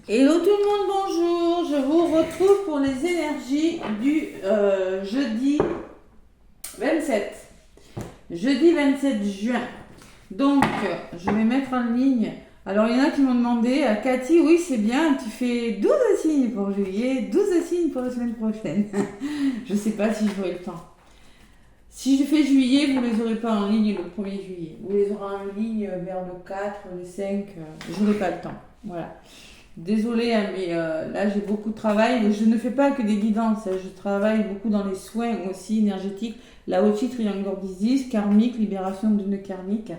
Hello tout le monde, bonjour. Je vous retrouve pour les énergies du jeudi 27. Jeudi 27 juin. Donc, je vais mettre en ligne. Alors, il y en a qui m'ont demandé, Cathy, oui, c'est bien, tu fais 12 signes pour juillet, 12 signes pour la semaine prochaine. Je ne sais pas si j'aurai le temps. Si je fais juillet, vous ne les aurez pas en ligne le 1er juillet. Vous les aurez en ligne vers le 4, le 5. Je n'aurai pas le temps. Voilà. Désolée, hein, mais là j'ai beaucoup de travail. Je ne fais pas que des guidances, hein. Je travaille beaucoup dans les soins aussi énergétiques. La Ochi Triangle Disease, karmique, libération de nœuds karmiques.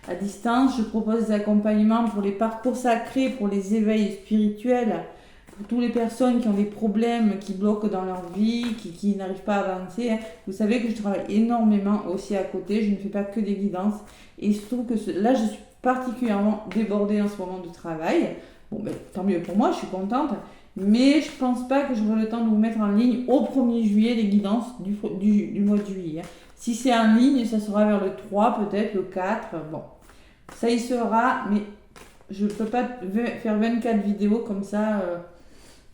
À distance, je propose des accompagnements pour les parcours sacrés, pour les éveils spirituels, pour toutes les personnes qui ont des problèmes, qui bloquent dans leur vie, qui n'arrivent pas à avancer, hein. Vous savez que je travaille énormément aussi à côté. Je ne fais pas que des guidances. Et je trouve que là, je suis particulièrement débordée en ce moment de travail. Bon, ben, tant mieux pour moi, je suis contente. Mais je pense pas que j'aurai le temps de vous mettre en ligne au 1er juillet les guidances du mois de juillet. Si c'est en ligne, ça sera vers le 3, peut-être le 4. Bon, ça y sera, mais je ne peux pas faire 24 vidéos comme ça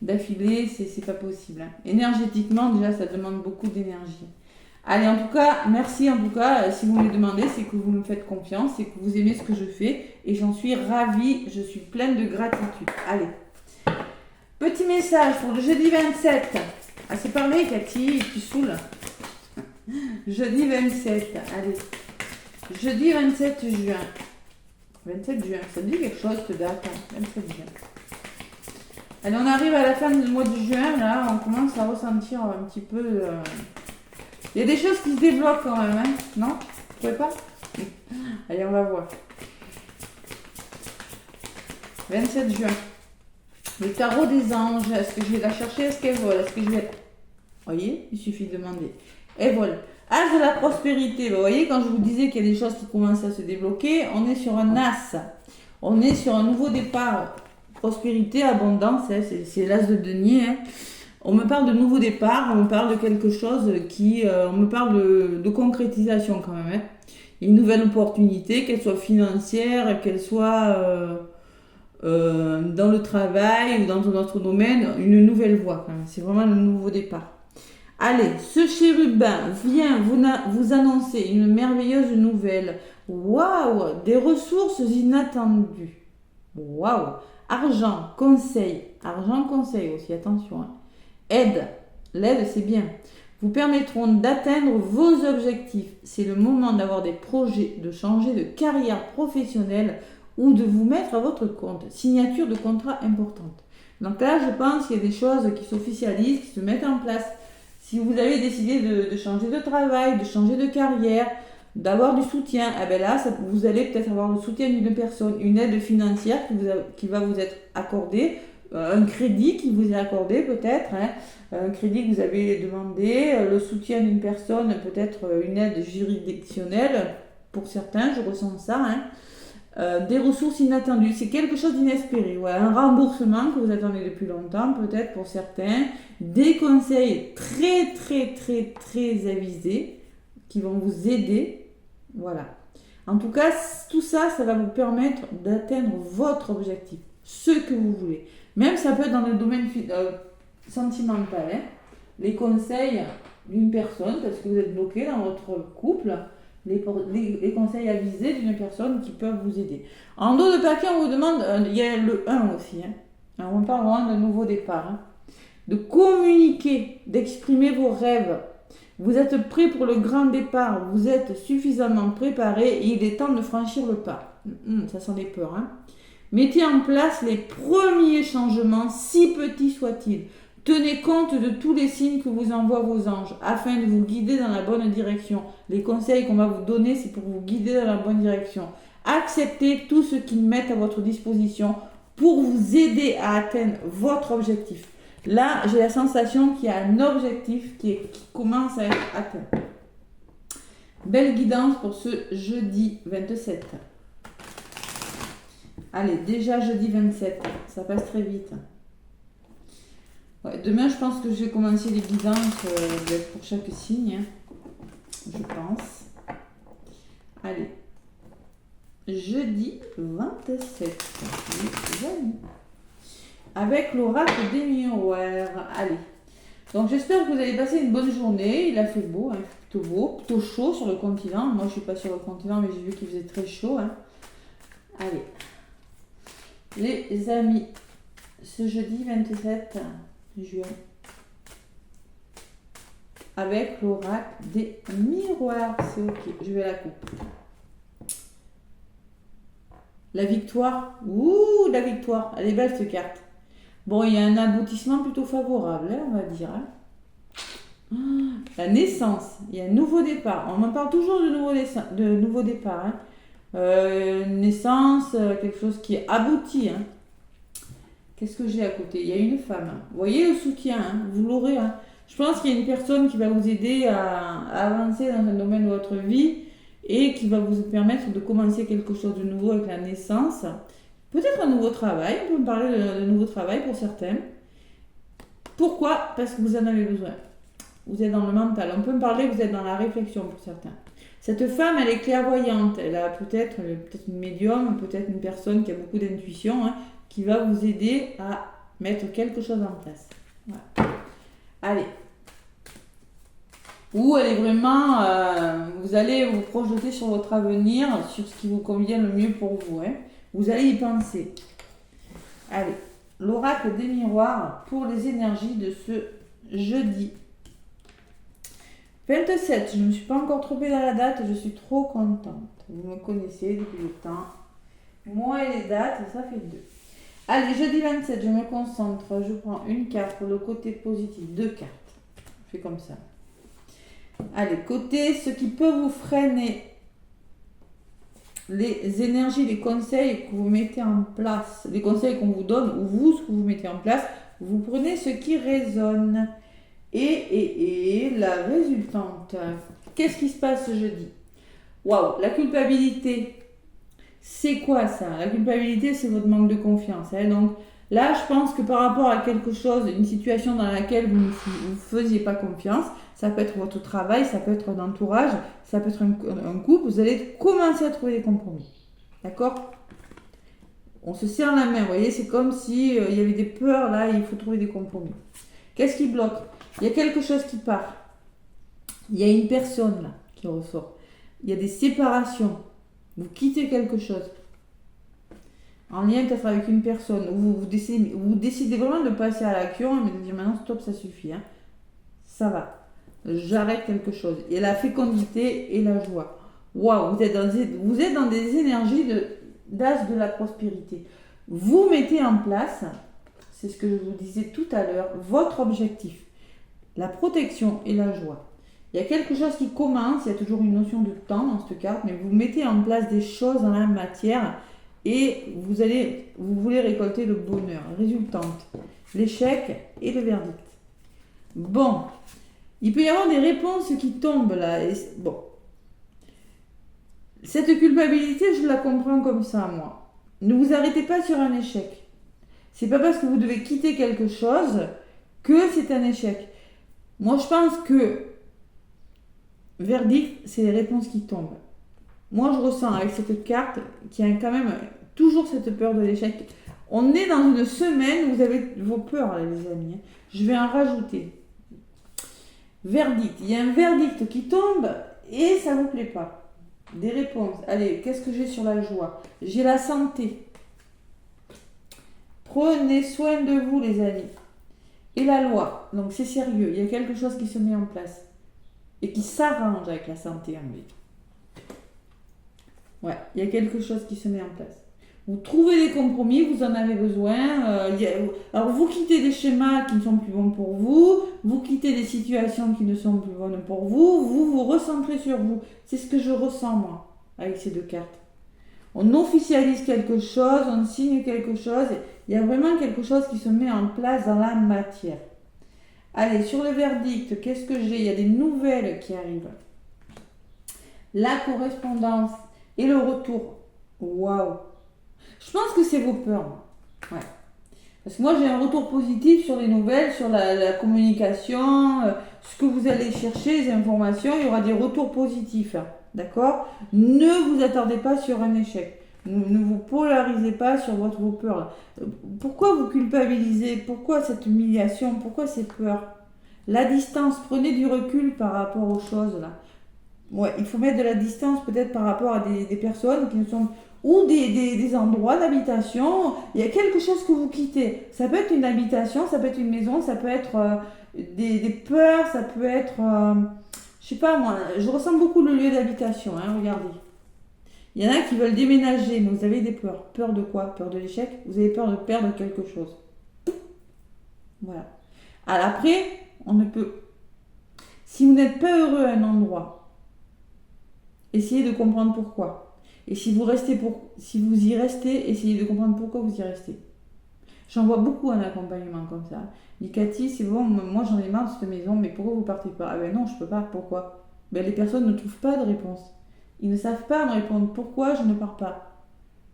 d'affilée, c'est pas possible, hein. Énergétiquement, déjà, ça demande beaucoup d'énergie. Allez, en tout cas, merci en tout cas. Si vous me le demandez, c'est que vous me faites confiance, c'est que vous aimez ce que je fais et j'en suis ravie, je suis pleine de gratitude. Allez, petit message pour le jeudi 27. Ah, c'est parlé, Cathy, tu saoules. Jeudi 27, allez. Jeudi 27 juin. 27 juin, ça me dit quelque chose cette date, hein, 27 juin. Allez, on arrive à la fin du mois de juin, là, on commence à ressentir un petit peu... Il y a des choses qui se débloquent quand même, hein? Non? Vous trouvez pas? Allez, on va voir. 27 juin. Le tarot des anges. Est-ce que je vais la chercher? Est-ce qu'elle vole? Est-ce que je vais... Vous voyez? Il suffit de demander. Elle vole. As de la prospérité. Vous voyez, quand je vous disais qu'il y a des choses qui commencent à se débloquer, on est sur un as. On est sur un nouveau départ. Prospérité, abondance, hein, c'est l'as de denier, hein. On me parle de nouveau départ, on me parle de quelque chose on me parle de concrétisation quand même, hein. Une nouvelle opportunité, qu'elle soit financière, qu'elle soit dans le travail ou dans un autre domaine, une nouvelle voie quand même. C'est vraiment le nouveau départ. Allez, ce chérubin vient vous annoncer une merveilleuse nouvelle. Waouh, des ressources inattendues. Waouh, argent, conseil aussi, attention, hein. Aide, l'aide c'est bien, vous permettront d'atteindre vos objectifs. C'est le moment d'avoir des projets, de changer de carrière professionnelle ou de vous mettre à votre compte. Signature de contrat importante. Donc là, je pense qu'il y a des choses qui s'officialisent, qui se mettent en place. Si vous avez décidé de changer de travail, de changer de carrière, d'avoir du soutien, eh bien là, vous allez peut-être avoir le soutien d'une personne, une aide financière qui va vous être accordée, un crédit qui vous est accordé peut-être, hein, un crédit que vous avez demandé, le soutien d'une personne, peut-être une aide juridictionnelle, pour certains, je ressens ça, hein. Des ressources inattendues, c'est quelque chose d'inespéré, ouais, un remboursement que vous attendez depuis longtemps, peut-être pour certains, des conseils très avisés qui vont vous aider, voilà. En tout cas, tout ça, ça va vous permettre d'atteindre votre objectif, ce que vous voulez. Même ça peut être dans le domaine sentimental, hein. Les conseils d'une personne, parce que vous êtes bloqué dans votre couple, les conseils avisés d'une personne qui peuvent vous aider. En dos de papier, on vous demande, il y a le 1 aussi, hein. Alors, on parle vraiment d'un nouveau départ, hein. De communiquer, d'exprimer vos rêves. Vous êtes prêt pour le grand départ, vous êtes suffisamment préparé et il est temps de franchir le pas. Ça sent des peurs, hein. Mettez en place les premiers changements, si petits soient-ils. Tenez compte de tous les signes que vous envoient vos anges afin de vous guider dans la bonne direction. Les conseils qu'on va vous donner, c'est pour vous guider dans la bonne direction. Acceptez tout ce qu'ils mettent à votre disposition pour vous aider à atteindre votre objectif. Là, j'ai la sensation qu'il y a un objectif qui commence à être atteint. Belle guidance pour ce jeudi 27. Allez, déjà jeudi 27, ça passe très vite. Ouais, demain, je pense que je vais commencer les guidances pour chaque signe, hein, je pense. Allez, jeudi 27, les amis. avec l'oracle des miroirs. Allez. Donc j'espère que vous avez passé une bonne journée. Il a fait beau, hein, plutôt beau, plutôt chaud sur le continent. Moi je suis pas sur le continent, mais j'ai vu qu'il faisait très chaud. Hein. Allez. Les amis, ce jeudi 27 juin, avec l'oracle des miroirs. C'est ok, je vais la couper. La victoire. Ouh, la victoire. Elle est belle cette carte. Bon, il y a un aboutissement plutôt favorable, hein, on va dire. Hein. La naissance. Il y a un nouveau départ. On en parle toujours de nouveau départ. Hein. Naissance, quelque chose qui est abouti. Hein. Qu'est-ce que j'ai à côté? Il y a une femme. Vous voyez le soutien, hein, vous l'aurez. Hein. Je pense qu'il y a une personne qui va vous aider à avancer dans un domaine de votre vie et qui va vous permettre de commencer quelque chose de nouveau avec la naissance. Peut-être un nouveau travail, on peut me parler de nouveau travail pour certains. Pourquoi? Parce que vous en avez besoin. Vous êtes dans le mental. On peut me parler, vous êtes dans la réflexion pour certains. Cette femme, elle est clairvoyante. Elle a peut-être une médium, peut-être une personne qui a beaucoup d'intuition, hein, qui va vous aider à mettre quelque chose en place. Voilà. Allez. Ou elle est vraiment... vous allez vous projeter sur votre avenir, sur ce qui vous convient le mieux pour vous. Hein. Vous allez y penser. Allez, l'oracle des miroirs pour les énergies de ce jeudi. 27, je ne me suis pas encore trompée dans la date, je suis trop contente. Vous me connaissez depuis le temps. Moi et les dates, ça fait 2. Allez, jeudi 27, je me concentre. Je prends une carte pour le côté positif. 2 cartes. Je fais comme ça. Allez, côté ce qui peut vous freiner. Les énergies, les conseils que vous mettez en place, les conseils qu'on vous donne, ou vous, ce que vous mettez en place, vous prenez ce qui résonne. Et la résultante, qu'est-ce qui se passe ce jeudi? Waouh, la culpabilité, c'est quoi ça? La culpabilité, c'est votre manque de confiance. Hein. Donc là, je pense que par rapport à quelque chose, une situation dans laquelle vous ne faisiez pas confiance, ça peut être votre travail, ça peut être un entourage, ça peut être un couple, vous allez commencer à trouver des compromis. D'accord? On se serre la main, vous voyez, c'est comme si il y avait des peurs là, il faut trouver des compromis. Qu'est-ce qui bloque? Il y a quelque chose qui part. Il y a une personne là qui ressort. Il y a des séparations. Vous quittez quelque chose. En lien peut-être avec une personne. Vous décidez vraiment de passer à l'action et de dire maintenant stop, ça suffit. Hein. Ça va. J'arrête quelque chose. Et la fécondité et la joie. Waouh, vous êtes dans des énergies d'as de la prospérité. Vous mettez en place, c'est ce que je vous disais tout à l'heure, votre objectif. La protection et la joie. Il y a quelque chose qui commence, il y a toujours une notion de temps dans cette carte, mais vous mettez en place des choses dans la matière et vous voulez récolter le bonheur. Résultante, l'échec et le verdict. Bon, il peut y avoir des réponses qui tombent là. Bon, cette culpabilité, je la comprends comme ça, moi. Ne vous arrêtez pas sur un échec. C'est pas parce que vous devez quitter quelque chose que c'est un échec. Moi, je pense que verdict, c'est les réponses qui tombent. Moi, je ressens avec cette carte qu'il y a quand même toujours cette peur de l'échec. On est dans une semaine où vous avez vos peurs, là, les amis. Je vais en rajouter. Verdict. Il y a un verdict qui tombe et ça ne vous plaît pas. Des réponses. Allez, qu'est-ce que j'ai sur la joie? J'ai la santé. Prenez soin de vous, les amis. Et la loi, donc c'est sérieux, il y a quelque chose qui se met en place et qui s'arrange avec la santé en lui. Ouais, il y a quelque chose qui se met en place. Vous trouvez des compromis, vous en avez besoin. Alors vous quittez des schémas qui ne sont plus bons pour vous, vous quittez des situations qui ne sont plus bonnes pour vous, vous vous recentrez sur vous. C'est ce que je ressens moi avec ces 2 cartes. On officialise quelque chose, on signe quelque chose. Il y a vraiment quelque chose qui se met en place dans la matière. Allez, sur le verdict, qu'est-ce que j'ai? Il y a des nouvelles qui arrivent. La correspondance et le retour. Waouh! Je pense que c'est vos peurs. Ouais. Parce que moi, j'ai un retour positif sur les nouvelles, sur la communication, ce que vous allez chercher, les informations. Il y aura des retours positifs. D'accord? Ne vous attardez pas sur un échec. Ne vous polarisez pas sur vos peurs. Là. Pourquoi vous culpabilisez? Pourquoi cette humiliation? Pourquoi ces peurs? La distance, prenez du recul par rapport aux choses là. Ouais, il faut mettre de la distance peut-être par rapport à des personnes qui ne sont ou des endroits d'habitation. Il y a quelque chose que vous quittez. Ça peut être une habitation, ça peut être une maison, ça peut être des peurs, ça peut être, je sais pas moi, je ressens beaucoup le lieu d'habitation, hein, regardez. Il y en a qui veulent déménager, mais vous avez des peurs. Peur de quoi? Peur de l'échec? Vous avez peur de perdre quelque chose. Voilà. Alors après, on ne peut... Si vous n'êtes pas heureux à un endroit, essayez de comprendre pourquoi. Et si vous y restez, essayez de comprendre pourquoi vous y restez. J'en vois beaucoup en accompagnement comme ça. Dis Cathy, c'est bon, moi j'en ai marre de cette maison, mais pourquoi vous partez pas? Ah ben non, je peux pas. Pourquoi? Ben les personnes ne trouvent pas de réponse. Ils ne savent pas me répondre pourquoi je ne pars pas.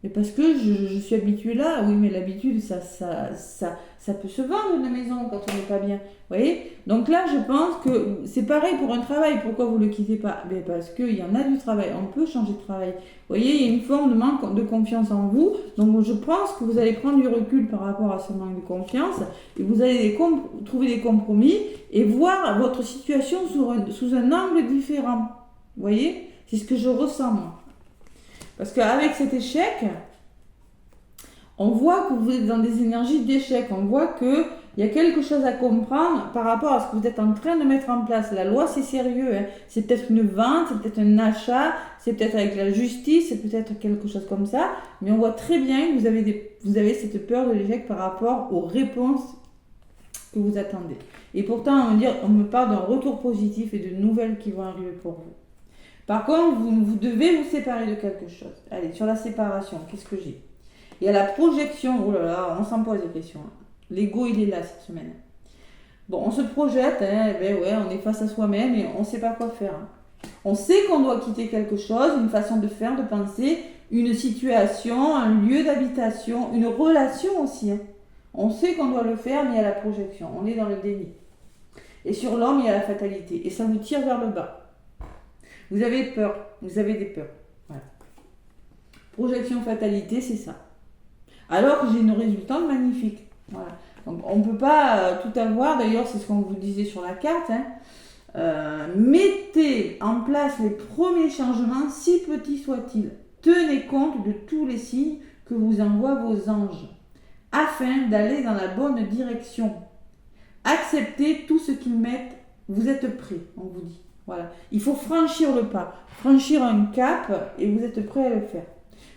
Mais parce que je suis habituée là. Oui, mais l'habitude, ça peut se vendre une maison quand on n'est pas bien. Vous voyez? Donc là, je pense que c'est pareil pour un travail. Pourquoi vous ne le quittez pas? Mais parce qu'il y en a du travail. On peut changer de travail. Vous voyez, il y a une forme de manque de confiance en vous. Donc je pense que vous allez prendre du recul par rapport à ce manque de confiance. Et vous allez trouver des compromis et voir votre situation sous un angle différent. Vous voyez? C'est ce que je ressens, moi. Parce qu'avec cet échec, on voit que vous êtes dans des énergies d'échec. On voit qu'il y a quelque chose à comprendre par rapport à ce que vous êtes en train de mettre en place. La loi, c'est sérieux. Hein. C'est peut-être une vente, c'est peut-être un achat, c'est peut-être avec la justice, c'est peut-être quelque chose comme ça. Mais on voit très bien que vous avez cette peur de l'échec par rapport aux réponses que vous attendez. Et pourtant, on me parle d'un retour positif et de nouvelles qui vont arriver pour vous. Par contre, vous devez vous séparer de quelque chose. Allez, sur la séparation, qu'est-ce que j'ai? Il y a la projection. Oh là là, on s'en pose des questions. L'ego, il est là cette semaine. Bon, on se projette, hein, ben ouais, on est face à soi-même et on ne sait pas quoi faire. Hein. On sait qu'on doit quitter quelque chose, une façon de faire, de penser, une situation, un lieu d'habitation, une relation aussi. Hein. On sait qu'on doit le faire, mais il y a la projection. On est dans le déni. Et sur l'homme, il y a la fatalité. Et ça vous tire vers le bas. Vous avez peur, vous avez des peurs. Voilà. Projection fatalité, c'est ça. Alors que j'ai une résultante magnifique. Voilà. Donc on ne peut pas tout avoir, d'ailleurs c'est ce qu'on vous disait sur la carte. Hein. Mettez en place les premiers changements, si petits soient-ils. Tenez compte de tous les signes que vous envoient vos anges, afin d'aller dans la bonne direction. Acceptez tout ce qu'ils mettent, vous êtes prêts, on vous dit. Voilà. Il faut franchir le pas, franchir un cap et vous êtes prêt à le faire.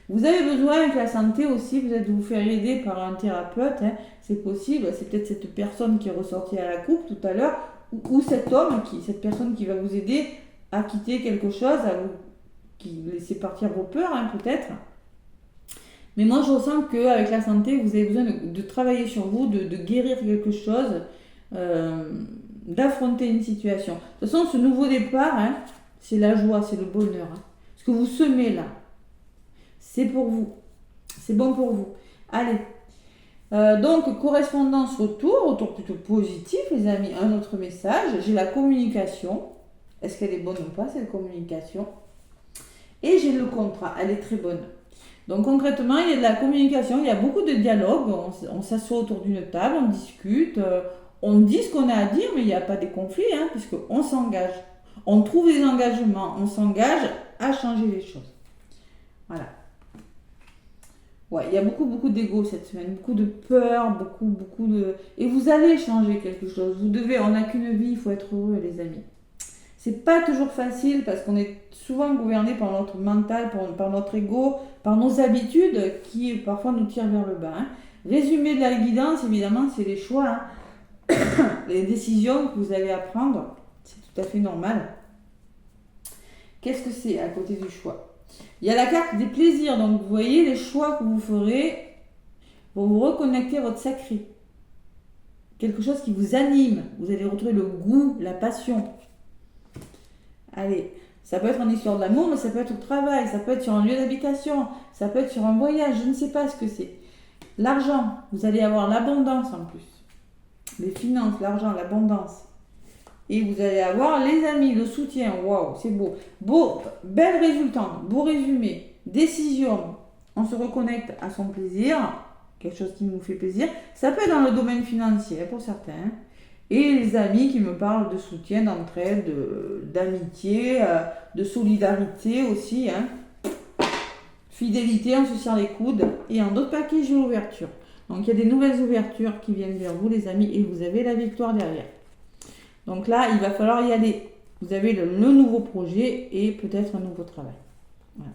Vous avez besoin avec la santé aussi, vous êtes vous faire aider par un thérapeute, hein, c'est possible, c'est peut-être cette personne qui est ressortie à la coupe tout à l'heure, ou cet homme, cette personne qui va vous aider à quitter quelque chose, qui laisser partir vos peurs hein, peut-être. Mais moi je ressens qu'avec la santé, vous avez besoin de travailler sur vous, de guérir quelque chose, d'affronter une situation. De toute façon, ce nouveau départ, hein, c'est la joie, c'est le bonheur. Hein. Ce que vous semez là, c'est pour vous. C'est bon pour vous. Allez. Donc, correspondance retour plutôt positif, les amis. Un autre message. J'ai la communication. Est-ce qu'elle est bonne ou pas, cette communication? Et j'ai le contrat. Elle est très bonne. Donc, concrètement, il y a de la communication. Il y a beaucoup de dialogue. On s'assoit autour d'une table, on discute. On dit ce qu'on a à dire, mais il n'y a pas de conflit, hein, puisqu'on s'engage. On trouve des engagements. On s'engage à changer les choses. Voilà. Ouais, il y a beaucoup d'ego cette semaine, beaucoup de peur, beaucoup de... Et vous allez changer quelque chose. On n'a qu'une vie, il faut être heureux, les amis. C'est pas toujours facile parce qu'on est souvent gouverné par notre mental, par notre ego, par nos habitudes qui parfois nous tirent vers le bas. Hein. Résumé de la guidance, évidemment, c'est les choix. Hein. Les décisions que vous allez à prendre, c'est tout à fait normal. Qu'est-ce que c'est à côté du choix? Il y a la carte des plaisirs, donc vous voyez les choix que vous ferez pour vous reconnecter à votre sacré. Quelque chose qui vous anime, vous allez retrouver le goût, la passion. Allez, ça peut être en histoire d'amour, mais ça peut être au travail, ça peut être sur un lieu d'habitation, ça peut être sur un voyage, je ne sais pas ce que c'est. L'argent, vous allez avoir l'abondance en plus. Les finances, l'argent, l'abondance. Et vous allez avoir les amis, le soutien. Waouh, c'est beau. Belle résultante, beau résumé. Décision. on se reconnecte à son plaisir, quelque chose qui nous fait plaisir. Ça peut être dans le domaine financier pour certains. Et les amis qui me parlent de soutien, d'entraide, d'amitié, de solidarité aussi. Hein. Fidélité, on se serre les coudes. Et en d'autres paquets, j'ai l'ouverture. Donc il y a des nouvelles ouvertures qui viennent vers vous les amis et vous avez la victoire derrière. Donc là, il va falloir y aller. Vous avez le nouveau projet et peut-être un nouveau travail. Voilà.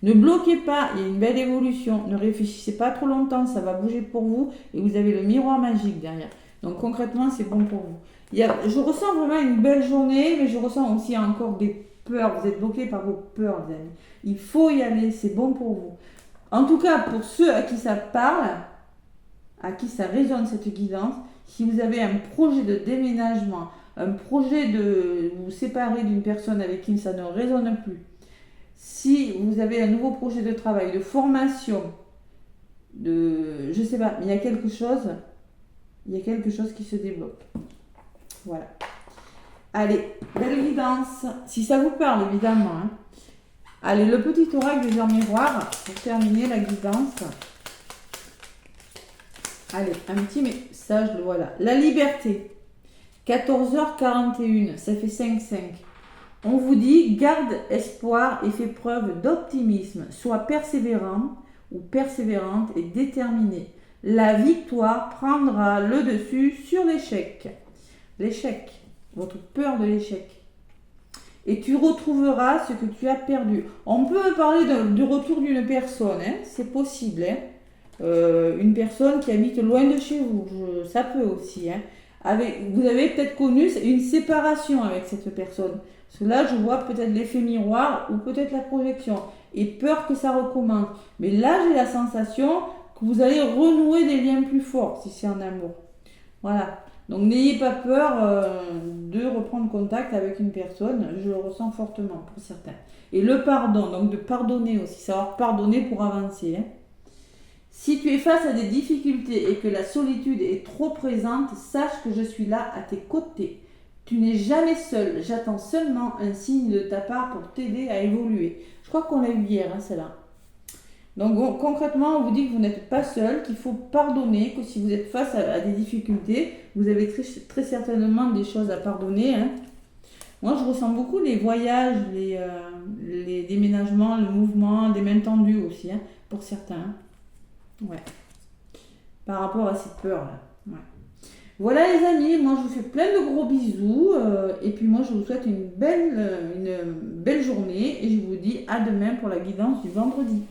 Ne bloquez pas, il y a une belle évolution. Ne réfléchissez pas trop longtemps, ça va bouger pour vous et vous avez le miroir magique derrière. Donc concrètement, c'est bon pour vous. Je ressens vraiment une belle journée, mais je ressens aussi encore des peurs. Vous êtes bloqués par vos peurs, les amis. Il faut y aller, c'est bon pour vous. En tout cas, pour ceux à qui ça parle, à qui ça résonne cette guidance, si vous avez un projet de déménagement, un projet de vous séparer d'une personne avec qui ça ne résonne plus, si vous avez un nouveau projet de travail, de formation, je sais pas, mais il y a quelque chose qui se débloque. Voilà. Allez, belle guidance. Si ça vous parle, évidemment. Hein. Allez, le petit oracle des heures miroirs pour terminer la guidance. Allez, un petit message, voilà. La liberté. 14h41, ça fait 5-5. On vous dit, garde espoir et fais preuve d'optimisme. Sois persévérant ou persévérante et déterminé. La victoire prendra le dessus sur l'échec. L'échec, votre peur de l'échec. Et tu retrouveras ce que tu as perdu. On peut parler du retour d'une personne, hein, c'est possible. Hein. Une personne qui habite loin de chez vous, ça peut aussi. Hein. Vous avez peut-être connu une séparation avec cette personne. Parce que là, je vois peut-être l'effet miroir ou peut-être la projection. Et peur que ça recommence. Mais là, j'ai la sensation que vous allez renouer des liens plus forts si c'est en amour. Voilà. Donc n'ayez pas peur de reprendre contact avec une personne. Je le ressens fortement pour certains. Et le pardon, donc de pardonner aussi. Savoir pardonner pour avancer. Hein. Si tu es face à des difficultés et que la solitude est trop présente, sache que je suis là à tes côtés. Tu n'es jamais seul, j'attends seulement un signe de ta part pour t'aider à évoluer. Je crois qu'on l'a eu hier, hein, celle-là. Donc concrètement, on vous dit que vous n'êtes pas seul, qu'il faut pardonner, que si vous êtes face à des difficultés, vous avez très certainement des choses à pardonner. Hein. Moi, je ressens beaucoup les voyages, les déménagements, le mouvement, des mains tendues aussi, hein, pour certains. Hein. Ouais. Par rapport à cette peur-là. Ouais. Voilà les amis, moi je vous fais plein de gros bisous et puis moi je vous souhaite une belle journée et je vous dis à demain pour la guidance du vendredi.